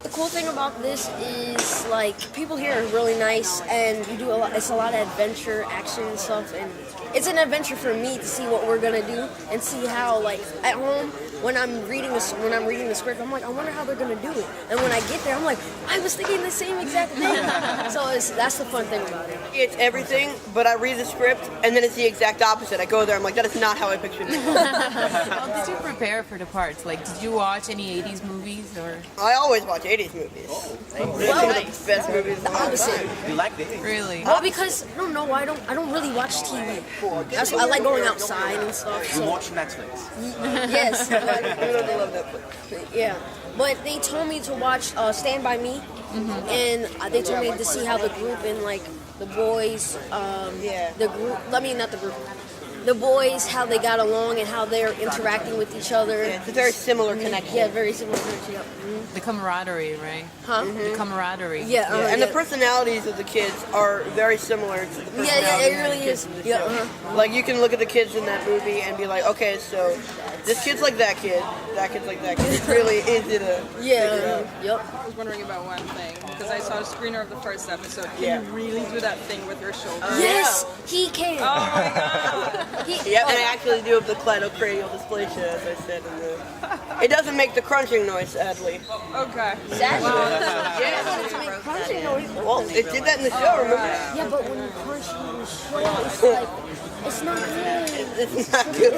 The cool thing about this is like people here are really nice, and you do a lot. It's a lot of adventure, action and stuff, and it's an adventure for me to see what we're gonna do and see how like at home when I'm reading the script, I'm like, I wonder how they're gonna do it. And when I get there, I'm like, I was thinking the same exact thing. So that's the fun thing about it. It's everything, but I read the script and then it's the exact opposite. I go there, I'm like, that is not how I pictured it. How did you prepare for the parts? Like, did you watch any 80s movies or? I always watch 80s movies. Well, The best movies. the opposite. You like the 80s? Really? Well, because I don't know, I don't really watch TV. That's why I like going outside and stuff. You So watch Netflix? yes, I really love Netflix. yeah. But they told me to watch Stand By Me, and they told me to see how the group and like the boys, Yeah. the group. I mean, not the group. The boys, how they got along and how they're interacting with each other. Yeah, it's a very similar connection. Yeah, very similar connection. Yep. The camaraderie, right? Huh? The camaraderie. Yeah, And the personalities of the kids are very similar to the personalities yeah, it of the really kids is. in the Yeah, show. Like you can look at the kids in that movie and be like, okay, so this kid's like that kid kid's like that kid. It's really easy to yeah, yep. I was wondering about one thing because I saw a screener of the first episode. Can Yeah. you really do that thing with your shoulder? Yes, he can. Oh my god! Yep, and I actually do have the cladocranial dysplasia, as I said in the. It doesn't make the crunching noise, sadly. Okay. Well, it did that in the show, remember? Yeah, but when you punch in the show, it's like it's not good. It's not good.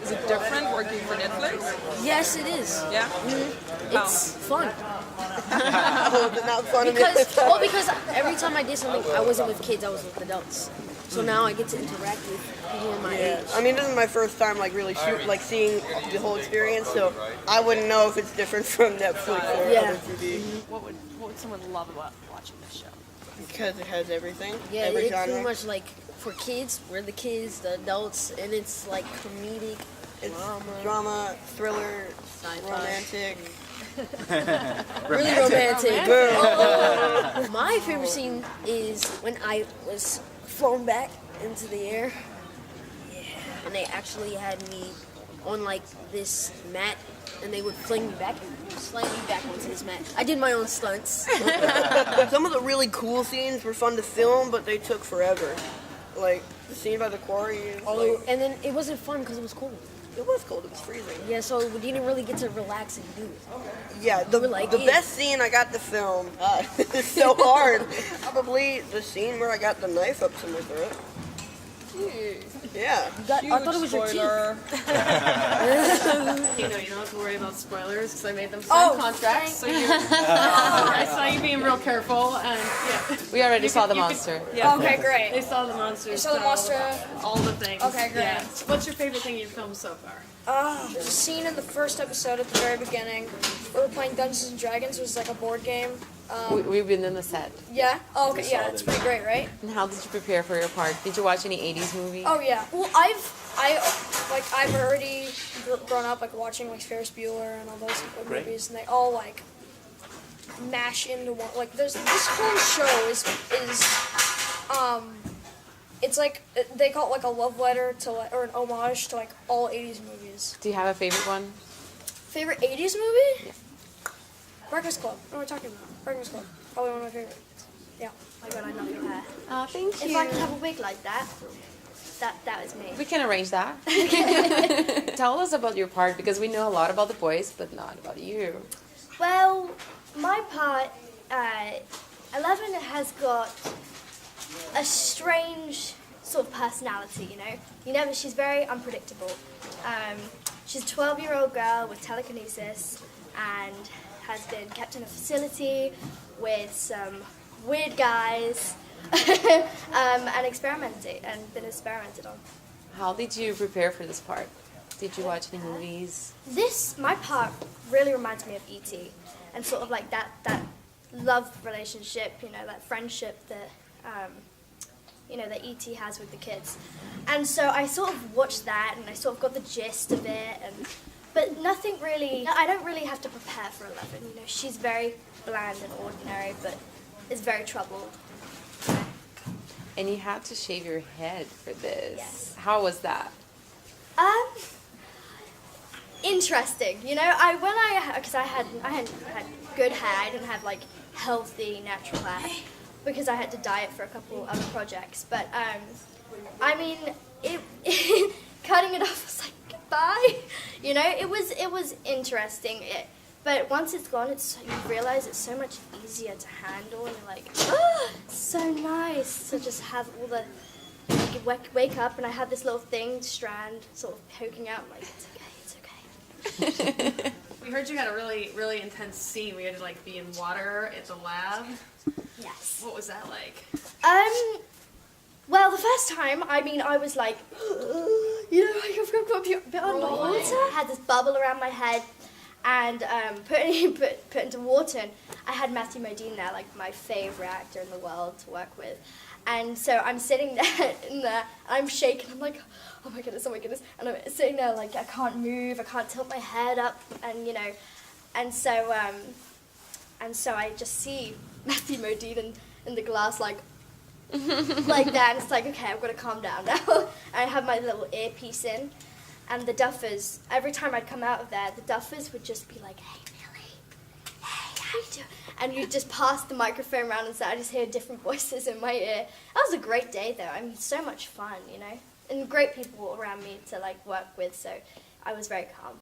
Is it different working for Netflix? Yes, it is. Yeah. It's fun. Oh, is it not fun? Because every time I did something, I wasn't with kids, I was with adults. So now I get to interact with people my Yeah, age. I mean, this is my first time like really seeing the whole experience, so I wouldn't know if it's different from Netflix or Yeah. other TV What would someone love about watching this show? because it has everything, Yeah, every it's genre. pretty much like for kids, we're the kids, the adults, and it's like comedic, It's drama, drama, thriller, sci-fi. romantic. Really romantic. Girl. My favorite scene is when I was flown back into the air. Yeah. And they actually had me on like this mat, and they would fling me back and slide me back onto this mat. I did my own stunts. Some of the really cool scenes were fun to film, but they took forever. Like the scene by the quarry. Like, And then it wasn't fun because it was cold. it was cold. It was freezing. Yeah, so we didn't really get to relax and do it. Yeah, the, We're like, the yeah. best scene I got to film. It's so hard. Probably the scene where I got the knife up to my throat. Yeah. I thought it was your teeth. Spoiler. You don't have to worry about spoilers because I made them sign contracts. So I saw you being real careful, and yeah. We already saw the monster. Yeah. Okay, great. They saw the monster. saw the monster. All the things. Okay, great. Yeah. What's your favorite thing you've filmed so far? The scene in the first episode at the very beginning, where we're playing Dungeons and Dragons, was like a board game. We've been in the set. Yeah. Oh, okay. Yeah, it's pretty great, right? And how did you prepare for your part? Did you watch any 80s movies? Oh yeah. Well, I've already grown up like watching like Ferris Bueller and all those movies, and they all like mash into one. Like there's this whole show is it's like they call it like a love letter to like, or an homage to like all 80s movies. Do you have a favorite one? Favorite 80s movie? Yeah. Breakfast Club. What are we talking about? Breakfast Club. Probably one of my favorites. Yeah. My God, I love your hair. Oh, thank If I could have a wig like that, that was me. We can arrange that. Tell us about your part because we know a lot about the boys, but not about you. Well, my part, 11 has got a strange sort of personality, she's very unpredictable. She's a 12-year-old girl with telekinesis and has been kept in a facility with some weird guys and been experimented on. How did you prepare for this part? Did you watch any movies? My part really reminds me of E.T. and sort of like that love relationship, that friendship that that E.T. has with the kids. And so I sort of watched that and I sort of got the gist of it, but nothing really, I don't really have to prepare for 11. She's very bland and ordinary, but is very troubled. And you had to shave your head for this. Yes. How was that? interesting. You know, because I hadn't had good hair. I didn't have like healthy natural hair because I had to dye it for a couple other projects. But I mean, it cutting it off was like goodbye. You know, it was interesting. But once it's gone, you realize it's so much easier to handle, and you're like, oh, so nice to just have all the. You wake up and I have this little strand sort of poking out. I'm like, it's okay. We heard you had a really, really intense scene. We had to like be in water at the lab. Yes. What was that like? Well, the first time, I mean, I was like, you know, like I've got a bit underwater. I had this bubble around my head, and put into water. And I had Matthew Modine there, like my favorite actor in the world to work with. And so I'm sitting there I'm shaking. I'm like, oh my goodness. And I'm sitting there like I can't move. I can't tilt my head up, and you know, and so I just see Matthew Modine in the glass like that. And it's like, okay, I've got to calm down now. And I have my little earpiece in, and the duffers. Every time I'd come out of there, the duffers would just be like, hey, Millie, hey, how you doing? And you'd just pass the microphone around, and so I just hear different voices in my ear. That was a great day, though. I mean, so much fun, you know, and great people around me to like work with. So I was very calm.